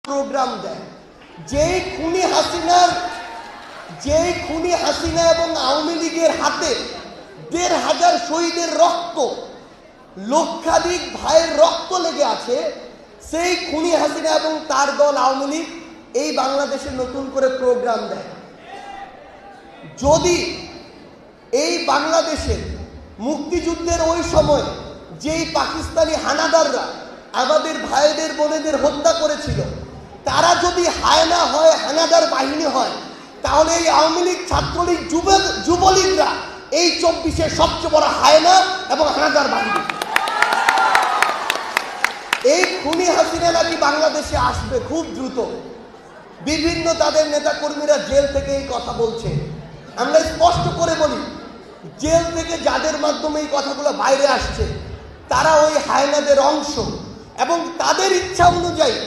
Programme দেয়। যেই খুনি হাসিনা এবং আওয়ামী লীগের হাতে ১,৫০০ শহীদের রক্ত, লক্ষাধিক ভাইয়ের রক্ত লেগে আছে, সেই খুনি হাসিনা এবং তার দল আওয়ামী লীগ এই বাংলাদেশে নতুন করে প্রোগ্রাম দেয়। যদি এই বাংলাদেশে মুক্তিযুদ্ধের ওই সময় যেই পাকিস্তানি হানাদাররা আমাদের ভাইদের বোনেদের হত্যা করেছিল, তারা যদি হায়না হয়, হানাদার বাহিনী হয়, তাহলে এই আওয়ামী লীগ, ছাত্রলীগ, যুবলীগরা এই ২৪-এর সবচেয়ে বড় হায়না এবং হানাদার বাহিনী। এই খুনি হাসিনা নাকি বাংলাদেশে আসবে খুব দ্রুত। বিভিন্ন তাদের নেতাকর্মীরা জেল থেকে এই কথা বলছে। আমরা স্পষ্ট করে বলি, জেল থেকে যাদের মাধ্যমে এই কথাগুলো বাইরে আসছে, তারা ওই হায়নাদের অংশ এবং তাদের ইচ্ছা অনুযায়ী